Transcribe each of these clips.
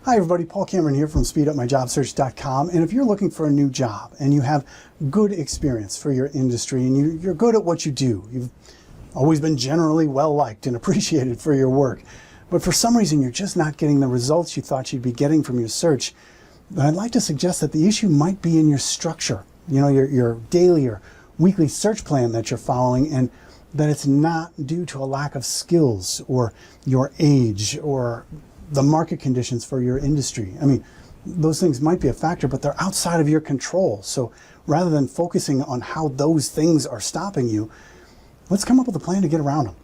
Hi everybody, Paul Cameron here from SpeedUpMyJobSearch.com. And if you're looking for a new job and you have good experience for your industry and you're good at what you do, you've always been generally well liked and appreciated for your work, but for some reason you're just not getting the results you thought you'd be getting from your search, then I'd like to suggest that the issue might be in your structure, your daily or weekly search plan that you're following, and that it's not due to a lack of skills or your age or the market conditions for your industry. I mean, those things might be a factor, but they're outside of your control. So rather than focusing on how those things are stopping you, let's come up with a plan to get around them,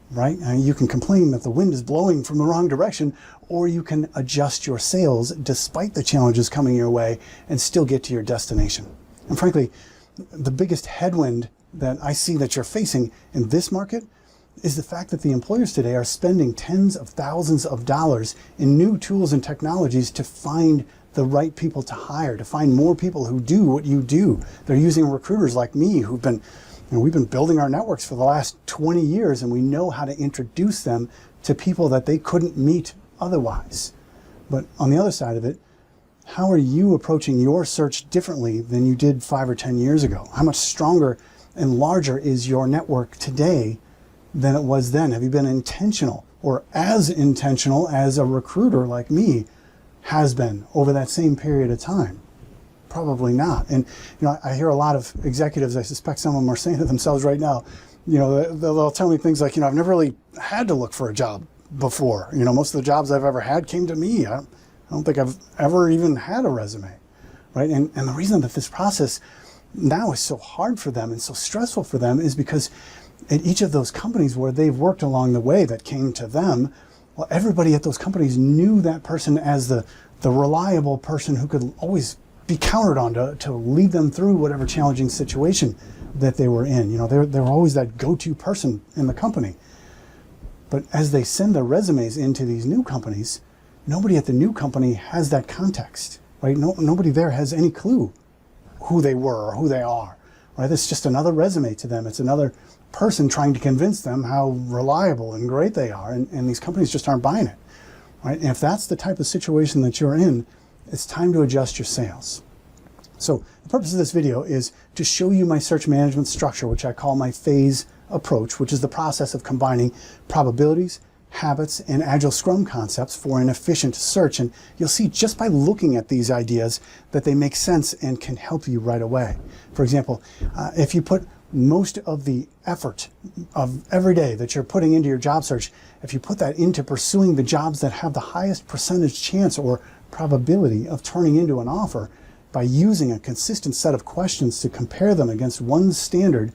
right? You can complain that the wind is blowing from the wrong direction, or you can adjust your sails despite the challenges coming your way and still get to your destination. And frankly, the biggest headwind that I see that you're facing in this market is the fact that the employers today are spending tens of thousands of dollars in new tools and technologies to find the right people to hire, to find more people who do what you do. They're using recruiters like me we've been building our networks for the last 20 years, and we know how to introduce them to people that they couldn't meet otherwise. But on the other side of it, how are you approaching your search differently than you did 5 or 10 years ago? How much stronger and larger is your network today than it was then? Have you been intentional, or as intentional as a recruiter like me has been over that same period of time? Probably not. And I hear a lot of executives, I suspect some of them are saying to themselves right now, they'll tell me things like, I've never really had to look for a job before. Most of the jobs I've ever had came to me. I don't think I've ever even had a resume, right? And the reason that this process now is so hard for them and so stressful for them is because at each of those companies where they've worked along the way that came to them, well, everybody at those companies knew that person as the reliable person who could always be counted on to lead them through whatever challenging situation that they were in. They were always that go-to person in the company. But as they send their resumes into these new companies, nobody at the new company has that context, right? Nobody there has any clue who they were or who they are, right? It's just another resume to them. It's another person trying to convince them how reliable and great they are, and these companies just aren't buying it, right? And if that's the type of situation that you're in, it's time to adjust your sails. So the purpose of this video is to show you my search management structure, which I call my phase approach, which is the process of combining probabilities, habits, and agile scrum concepts for an efficient search. And you'll see just by looking at these ideas that they make sense and can help you right away. For example, if you put most of the effort of every day that you're putting into your job search, if you put that into pursuing the jobs that have the highest percentage chance or probability of turning into an offer by using a consistent set of questions to compare them against one standard,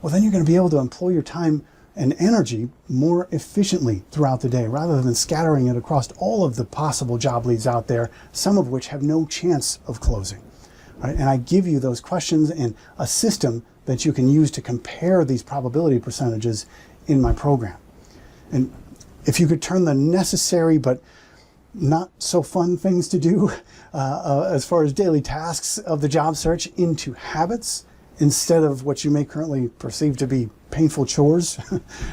well, then you're going to be able to employ your time and energy more efficiently throughout the day rather than scattering it across all of the possible job leads out there, some of which have no chance of closing. Right? And I give you those questions and a system that you can use to compare these probability percentages in my program. And if you could turn the necessary but not so fun things to do as far as daily tasks of the job search into habits instead of what you may currently perceive to be painful chores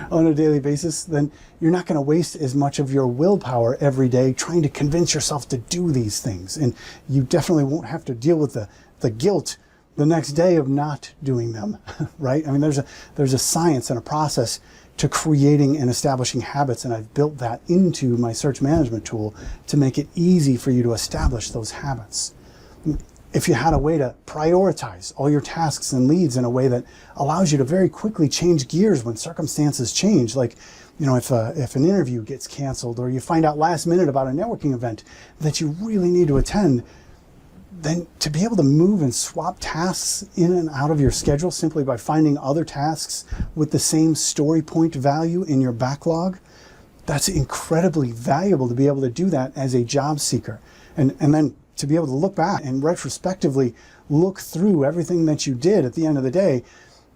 on a daily basis, then you're not going to waste as much of your willpower every day trying to convince yourself to do these things. And you definitely won't have to deal with the guilt the next day of not doing them, right? I mean, there's a science and a process to creating and establishing habits, and I've built that into my search management tool to make it easy for you to establish those habits. If you had a way to prioritize all your tasks and leads in a way that allows you to very quickly change gears when circumstances change, like if an interview gets canceled or you find out last minute about a networking event that you really need to attend, then to be able to move and swap tasks in and out of your schedule simply by finding other tasks with the same story point value in your backlog, that's incredibly valuable to be able to do that as a job seeker. And then to be able to look back and retrospectively look through everything that you did at the end of the day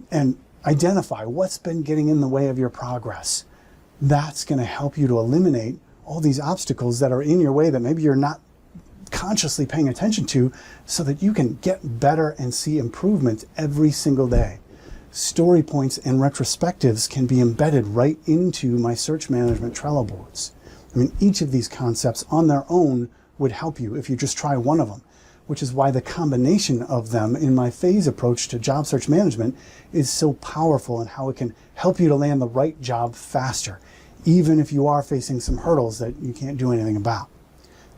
and identify what's been getting in the way of your progress. That's going to help you to eliminate all these obstacles that are in your way that maybe you're not consciously paying attention to, so that you can get better and see improvement every single day. Story points and retrospectives can be embedded right into my search management Trello boards. I mean, each of these concepts on their own would help you if you just try one of them, which is why the combination of them in my phase approach to job search management is so powerful and how it can help you to land the right job faster, even if you are facing some hurdles that you can't do anything about.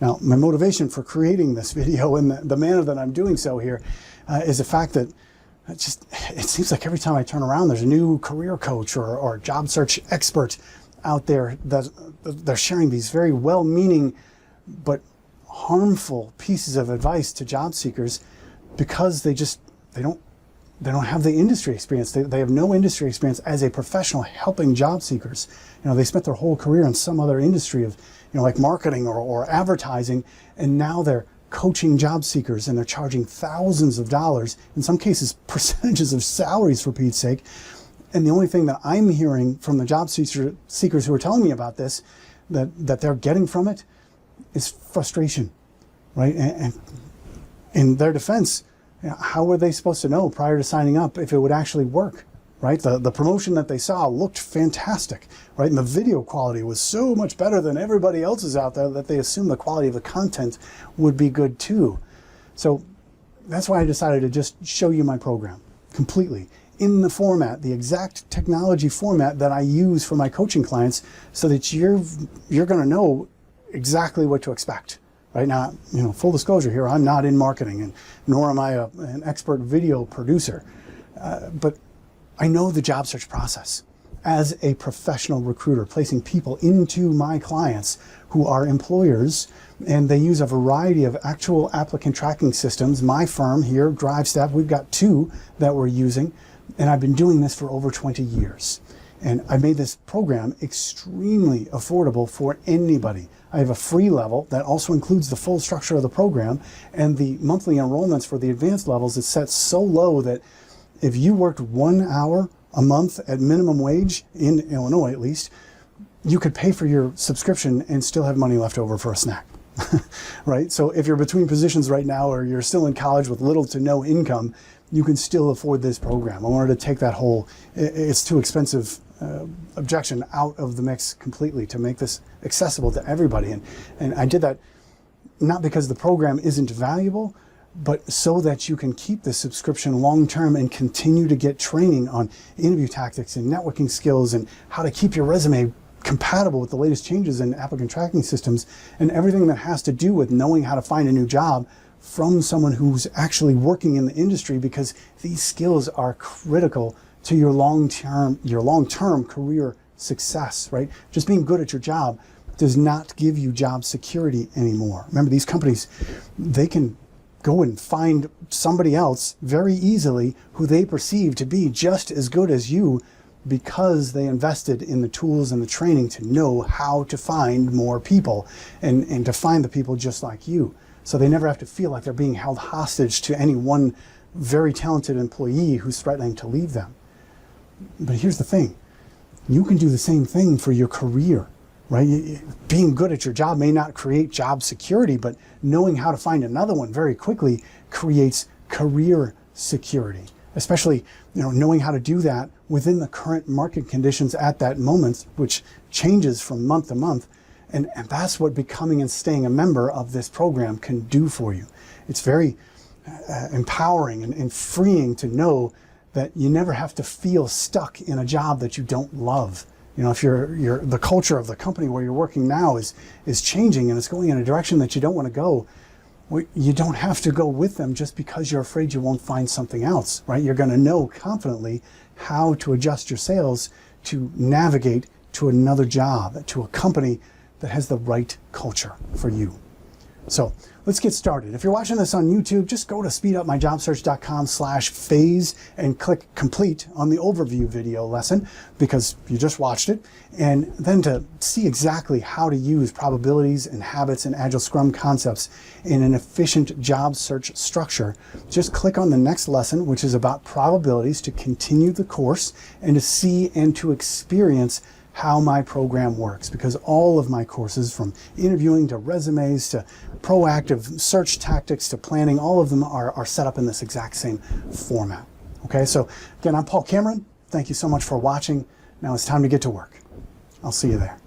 Now, my motivation for creating this video in the manner that I'm doing so here is the fact that it seems like every time I turn around, there's a new career coach or job search expert out there that they're sharing these very well-meaning but harmful pieces of advice to job seekers because they don't have the industry experience. They have no industry experience as a professional helping job seekers. They spent their whole career in some other industry of, like marketing or advertising, and now they're coaching job seekers and they're charging thousands of dollars, in some cases percentages of salaries for Pete's sake. And the only thing that I'm hearing from the job seekers who are telling me about this, that they're getting from it, is frustration, right? And in their defense, how were they supposed to know prior to signing up if it would actually work, right? The promotion that they saw looked fantastic, right? And the video quality was so much better than everybody else's out there that they assumed the quality of the content would be good too. So that's why I decided to just show you my program completely in the format, the exact technology format that I use for my coaching clients, so that you're going to know exactly what to expect. Right now, full disclosure here, I'm not in marketing, and nor am I an expert video producer, but I know the job search process as a professional recruiter, placing people into my clients who are employers, and they use a variety of actual applicant tracking systems. My firm here, DriveStep, we've got 2 that we're using, and I've been doing this for over 20 years. And I made this program extremely affordable for anybody. I have a free level that also includes the full structure of the program, and the monthly enrollments for the advanced levels is set so low that if you worked 1 hour a month at minimum wage, in Illinois at least, you could pay for your subscription and still have money left over for a snack, right? So if you're between positions right now, or you're still in college with little to no income, you can still afford this program. I wanted to take that whole, it's too expensive objection out of the mix completely to make this accessible to everybody. And I did that not because the program isn't valuable, but so that you can keep the subscription long-term and continue to get training on interview tactics and networking skills and how to keep your resume compatible with the latest changes in applicant tracking systems and everything that has to do with knowing how to find a new job from someone who's actually working in the industry, because these skills are critical to your long-term career success, right? Just being good at your job does not give you job security anymore. Remember, these companies, they can go and find somebody else very easily who they perceive to be just as good as you, because they invested in the tools and the training to know how to find more people and to find the people just like you. So they never have to feel like they're being held hostage to any one very talented employee who's threatening to leave them. But here's the thing, you can do the same thing for your career, right? Being good at your job may not create job security, but knowing how to find another one very quickly creates career security, especially knowing how to do that within the current market conditions at that moment, which changes from month to month. And that's what becoming and staying a member of this program can do for you. It's very empowering and freeing to know that you never have to feel stuck in a job that you don't love. If the culture of the company where you're working now is changing and it's going in a direction that you don't want to go, you don't have to go with them just because you're afraid you won't find something else, right? You're going to know confidently how to adjust your sails to navigate to another job, to a company that has the right culture for you. So let's get started. If you're watching this on YouTube, just go to speedupmyjobsearch.com/phase and click complete on the overview video lesson, because you just watched it. And then to see exactly how to use probabilities and habits and Agile Scrum concepts in an efficient job search structure, just click on the next lesson, which is about probabilities, to continue the course and to see and to experience how my program works, because all of my courses, from interviewing to resumes to proactive search tactics to planning, all of them are set up in this exact same format. Okay, so again, I'm Paul Cameron. Thank you so much for watching. Now it's time to get to work. I'll see you there.